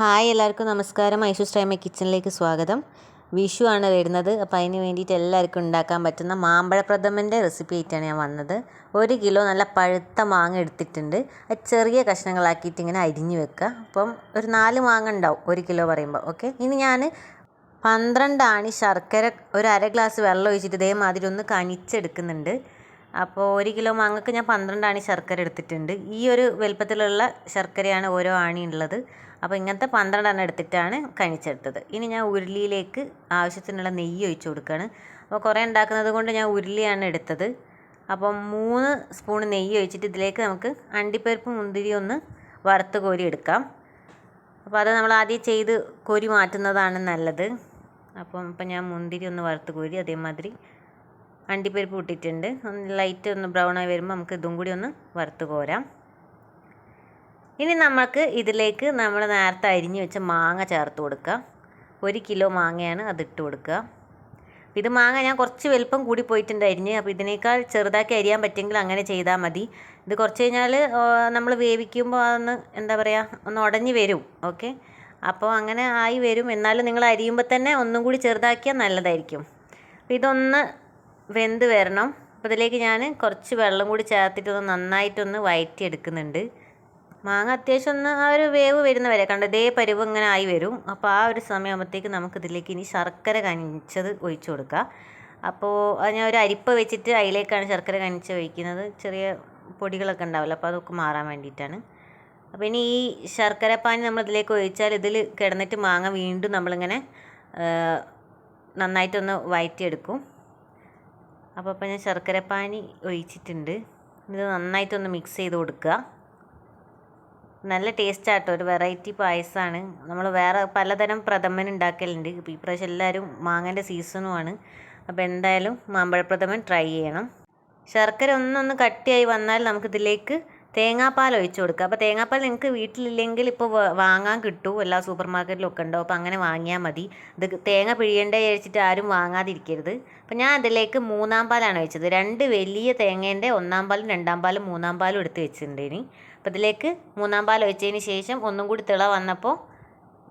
Hi എല്ലാവർക്കും നമസ്കാരം. Aishu's time കിച്ചണിലേക്ക് സ്വാഗതം. വിഷു ആണ് വരുന്നത്. അപ്പോൾ അതിന് വേണ്ടിയിട്ട് എല്ലാവർക്കും ഉണ്ടാക്കാൻ പറ്റുന്ന മാമ്പഴ പ്രഥമൻ്റെ റെസിപ്പി ആയിട്ടാണ് ഞാൻ വന്നത്. 1 കിലോ നല്ല പഴുത്ത മാങ്ങ എടുത്തിട്ടുണ്ട്. അത് ചെറിയ കഷ്ണങ്ങളാക്കിയിട്ട് ഇങ്ങനെ അരിഞ്ഞു വെക്കുക. അപ്പം ഒരു 4 മാങ്ങ ഉണ്ടാവും 1 കിലോ പറയുമ്പോൾ. ഓക്കെ, ഇനി ഞാൻ 12 ആണി ശർക്കര ഒരു അര ഗ്ലാസ് വെള്ളം ഒഴിച്ചിട്ട് ഇതേമാതിരി ഒന്ന് കനിച്ചെടുക്കുന്നുണ്ട്. അപ്പോൾ 1 കിലോ മാങ്ങക്ക് ഞാൻ 12 ആണി ശർക്കര എടുത്തിട്ടുണ്ട്. ഈ ഒരു വലുപ്പത്തിലുള്ള ശർക്കരയാണ് ഓരോ ആണി ഉള്ളത്. അപ്പോൾ ഇങ്ങനത്തെ 12 എണ്ണം എടുത്തിട്ടാണ് കനിച്ചെടുത്തത്. ഇനി ഞാൻ ഉരുളിയിലേക്ക് ആവശ്യത്തിനുള്ള നെയ്യ് ഒഴിച്ച് കൊടുക്കുകയാണ്. അപ്പോൾ കുറേ ഉണ്ടാക്കുന്നത് കൊണ്ട് ഞാൻ ഉരുളിയാണ് എടുത്തത്. അപ്പം 3 സ്പൂൺ നെയ്യ് ഒഴിച്ചിട്ട് ഇതിലേക്ക് നമുക്ക് അണ്ടിപ്പരിപ്പ് മുന്തിരി ഒന്ന് വറുത്ത് കോരി എടുക്കാം. അപ്പോൾ അത് നമ്മൾ ആദ്യം ചെയ്ത് കോരി മാറ്റുന്നതാണ് നല്ലത്. ഇപ്പം ഞാൻ മുന്തിരി ഒന്ന് വറുത്ത് കോരി അതേമാതിരി അണ്ടിപ്പരിപ്പ് ഇട്ടിട്ടുണ്ട്. ഒന്ന് ലൈറ്റ് ഒന്ന് ബ്രൗൺ ആയി വരുമ്പോൾ നമുക്ക് ഇതും കൂടി ഒന്ന് വറുത്ത് കോരാം. ഇനി നമുക്ക് ഇതിലേക്ക് നമ്മൾ നേരത്തെ അരിഞ്ഞ് വെച്ച മാങ്ങ ചേർത്ത് കൊടുക്കുക. 1 കിലോ മാങ്ങയാണ് അതിട്ട് കൊടുക്കുക. ഇത് മാങ്ങ ഞാൻ കുറച്ച് വലുപ്പം കൂടി പോയിട്ടുണ്ട് അരിഞ്ഞ്. അപ്പോൾ ഇതിനേക്കാൾ ചെറുതാക്കി അരിയാൻ പറ്റുമെങ്കിൽ അങ്ങനെ ചെയ്താൽ മതി. ഇത് കുറച്ച് കഴിഞ്ഞാൽ നമ്മൾ വേവിക്കുമ്പോൾ അതൊന്ന് എന്താ പറയുക ഒന്ന് ഉടഞ്ഞ് വരും. ഓക്കെ, അപ്പോൾ അങ്ങനെ ആയി വരും. എന്നാലും നിങ്ങൾ അരിയുമ്പോൾ തന്നെ ഒന്നും കൂടി ചെറുതാക്കിയാൽ നല്ലതായിരിക്കും. അപ്പോൾ ഇതൊന്ന് വെന്ത് വരണം. അപ്പോൾ ഇതിലേക്ക് ഞാൻ കുറച്ച് വെള്ളം കൂടി ചേർത്തിട്ടൊന്ന് നന്നായിട്ടൊന്ന് വഴറ്റി എടുക്കുന്നുണ്ട്. മാങ്ങ അത്യാവശ്യം ഒന്ന് ആ ഒരു വേവ് വരുന്ന വരെ കണ്ട ഇതേ പരുവ് ഇങ്ങനെ ആയി വരും. അപ്പോൾ ആ ഒരു സമയമാകുമ്പോഴത്തേക്ക് നമുക്കിതിലേക്ക് ഇനി ശർക്കര കനിച്ചത് ഒഴിച്ചു കൊടുക്കുക. അപ്പോൾ ഞാൻ ഒരു അരിപ്പ വെച്ചിട്ട് അതിലേക്കാണ് ശർക്കര കനിച്ച് ഒഴിക്കുന്നത്. ചെറിയ പൊടികളൊക്കെ ഉണ്ടാവില്ല, അപ്പോൾ അതൊക്കെ മാറാൻ വേണ്ടിയിട്ടാണ്. അപ്പോൾ ഇനി ഈ ശർക്കര പാനി നമ്മൾ ഇതിലേക്ക് ഒഴിച്ചാൽ ഇതിൽ കിടന്നിട്ട് മാങ്ങ വീണ്ടും നമ്മളിങ്ങനെ നന്നായിട്ടൊന്ന് വഴറ്റിയെടുക്കും. അപ്പോൾ ഞാൻ ശർക്കര പാനി ഒഴിച്ചിട്ടുണ്ട്. ഇത് നന്നായിട്ടൊന്ന് മിക്സ് ചെയ്ത് കൊടുക്കുക. നല്ല ടേസ്റ്റാട്ടോ, ഒരു വെറൈറ്റി പായസമാണ്. നമ്മൾ വേറെ പലതരം പ്രഥമൻ ഉണ്ടാക്കലുണ്ട്. ഇപ്പോൾ ഈ പ്രാവശ്യം എല്ലാവരും മാങ്ങേൻ്റെ സീസണുമാണ്. അപ്പോൾ എന്തായാലും മാമ്പഴ പ്രഥമൻ ട്രൈ ചെയ്യണം. ശർക്കര ഒന്നൊന്ന് കട്ടിയായി വന്നാൽ നമുക്കിതിലേക്ക് തേങ്ങാപ്പാൽ ഒഴിച്ച് കൊടുക്കുക. അപ്പോൾ തേങ്ങാപ്പാൽ നിങ്ങൾക്ക് വീട്ടിലില്ലെങ്കിൽ ഇപ്പോൾ വാങ്ങാൻ കിട്ടും, എല്ലാ സൂപ്പർ മാർക്കറ്റിലും ഒക്കെ ഉണ്ടാവും. അപ്പോൾ അങ്ങനെ വാങ്ങിയാൽ മതി. ഇത് തേങ്ങ പിഴിയേണ്ട വിചാരിച്ചിട്ട് ആരും വാങ്ങാതിരിക്കരുത്. അപ്പോൾ ഞാൻ അതിലേക്ക് 3-ാം പാലാണ് ഒഴിച്ചത്. 2 വലിയ തേങ്ങേൻ്റെ 1-ാം പാലും 2-ാം പാലും 3-ാം പാലും എടുത്ത് വെച്ചിട്ടുണ്ട്. ഇനി അപ്പോൾ ഇതിലേക്ക് 3-ാം പാൽ ഒഴിച്ചതിന് ശേഷം ഒന്നും കൂടി തിള വന്നപ്പോൾ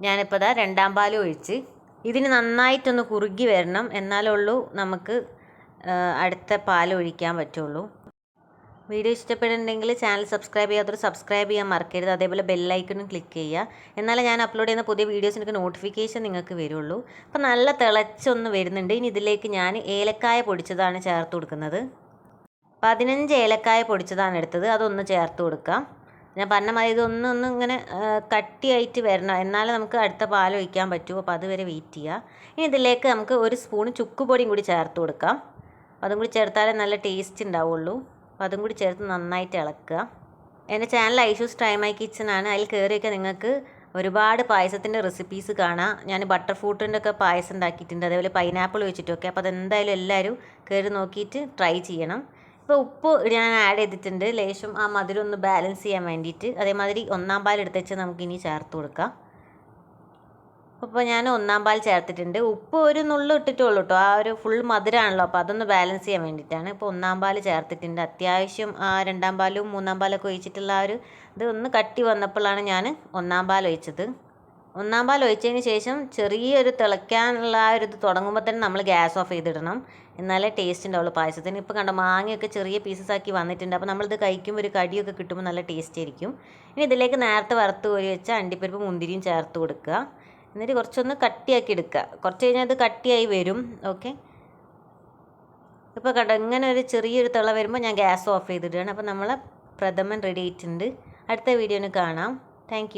ഞാനിപ്പോൾ 2-ാം പാലും ഒഴിച്ച് ഇതിന് നന്നായിട്ടൊന്ന് കുറുകി വരണം. എന്നാലുള്ളൂ നമുക്ക് അടുത്ത പാൽ ഒഴിക്കാൻ പറ്റുള്ളൂ. വീഡിയോ ഇഷ്ടപ്പെടുന്നുണ്ടെങ്കിൽ ചാനൽ സബ്സ്ക്രൈബ് ചെയ്യാത്തവർ സബ്സ്ക്രൈബ് ചെയ്യാൻ മറക്കരുത്. അതേപോലെ ബെല്ലൈക്കണും ക്ലിക്ക് ചെയ്യുക. എന്നാലേ ഞാൻ അപ്ലോഡ് ചെയ്യുന്ന പുതിയ വീഡിയോസിനൊക്കെ നോട്ടിഫിക്കേഷൻ നിങ്ങൾക്ക് വരുള്ളൂ. അപ്പോൾ നല്ല തിളച്ചൊന്ന് വരുന്നുണ്ട്. ഇനി ഇതിലേക്ക് ഞാൻ ഏലക്കായ പൊടിച്ചതാണ് ചേർത്ത് കൊടുക്കുന്നത്. 15 ഏലക്കായ പൊടിച്ചതാണ് എടുത്തത്. അതൊന്ന് ചേർത്ത് കൊടുക്കാം. ഞാൻ പറഞ്ഞ മാതിരി ഇതൊന്നും ഇങ്ങനെ കട്ടിയായിട്ട് വരണം, എന്നാലേ നമുക്ക് അടുത്ത പാൽ ഒഴിക്കാൻ പറ്റൂ. അപ്പോൾ അതുവരെ വെയിറ്റ് ചെയ്യുക. ഇനി ഇതിലേക്ക് നമുക്ക് 1 സ്പൂൺ ചുക്കുപൊടിയും കൂടി ചേർത്ത് കൊടുക്കാം. അതും കൂടി ചേർത്താലേ നല്ല ടേസ്റ്റ് ഉണ്ടാവുള്ളൂ. അപ്പോൾ അതും കൂടി ചേർത്ത് നന്നായിട്ട് ഇളക്കുക. എൻ്റെ ചാനൽ ഐഷൂസ് ടൈം കിച്ചൺ ആണ്. അതിൽ കയറിയൊക്കെ നിങ്ങൾക്ക് ഒരുപാട് പായസത്തിൻ്റെ റെസിപ്പീസ് കാണാം. ഞാൻ ബട്ടർ ഫ്രൂട്ടിൻ്റെ ഒക്കെ പായസം ഉണ്ടാക്കിയിട്ടുണ്ട്, അതേപോലെ പൈനാപ്പിൾ വെച്ചിട്ടൊക്കെ. അപ്പോൾ അതെന്തായാലും എല്ലാവരും കയറി നോക്കിയിട്ട് ട്രൈ ചെയ്യണം. ഇപ്പോൾ ഉപ്പ് ഞാൻ ആഡ് ചെയ്തിട്ടുണ്ട്, ലേശം ആ മധുരം ഒന്ന് ബാലൻസ് ചെയ്യാൻ വേണ്ടിയിട്ട്. അതേമാതിരി 1-ാം പാൽ എടുത്ത് വെച്ച് നമുക്കിനി ചേർത്ത് കൊടുക്കാം. അപ്പോൾ ഞാൻ 1-ാം പാൽ ചേർത്തിട്ടുണ്ട്. ഉപ്പ് ഒരു നുള്ളു ഇട്ടിട്ടുള്ളൂ കേട്ടോ, ആ ഒരു ഫുൾ മധുരമാണല്ലോ, അപ്പോൾ അതൊന്ന് ബാലൻസ് ചെയ്യാൻ വേണ്ടിയിട്ടാണ്. ഇപ്പോൾ 1-ാം പാൽ ചേർത്തിട്ടുണ്ട്. അത്യാവശ്യം ആ 2-ാം പാലും 3-ാം പാലൊക്കെ ഒഴിച്ചിട്ടുള്ള ആ ഒരു ഇത് ഒന്ന് കട്ടി വന്നപ്പോഴാണ് ഞാൻ 1-ാം പാൽ ഒഴിച്ചത്. 1-ാം പാൽ ഒഴിച്ചതിന് ശേഷം ചെറിയൊരു തിളയ്ക്കാനുള്ള ആ ഒരു ഇത് തുടങ്ങുമ്പോൾ തന്നെ നമ്മൾ ഗ്യാസ് ഓഫ് ചെയ്തിടണം. എന്നാലേ ടേസ്റ്റ് ഉണ്ടാവുള്ളൂ പായസത്തിന്. ഇപ്പോൾ കണ്ടോ മാങ്ങയൊക്കെ ചെറിയ പീസസ് ആക്കി വന്നിട്ടുണ്ട്. അപ്പോൾ നമ്മളിത് കഴിക്കുമ്പോൾ ഒരു കടിയൊക്കെ കിട്ടുമ്പോൾ നല്ല ടേസ്റ്റ് ആയിരിക്കും. ഇനി ഇതിലേക്ക് നേരത്തെ വറുത്ത് കോരി വെച്ച അണ്ടിപ്പരിപ്പ് മുന്തിരിയും ചേർത്ത് കൊടുക്കുക. എന്നിട്ട് കുറച്ചൊന്ന് കട്ടിയാക്കി എടുക്കുക. കുറച്ച് കഴിഞ്ഞാൽ ഇത് കട്ടിയായി വരും. ഓക്കെ, ഇപ്പോൾ കണ്ടോ ഇങ്ങനെ ഒരു ചെറിയൊരു തിള വരുമ്പോൾ ഞാൻ ഗ്യാസ് ഓഫ് ചെയ്തിടുകയാണ്. അപ്പോൾ നമ്മളെ പ്രഥമൻ റെഡി ആയിട്ടുണ്ട്. അടുത്ത വീഡിയോന് കാണാം. താങ്ക്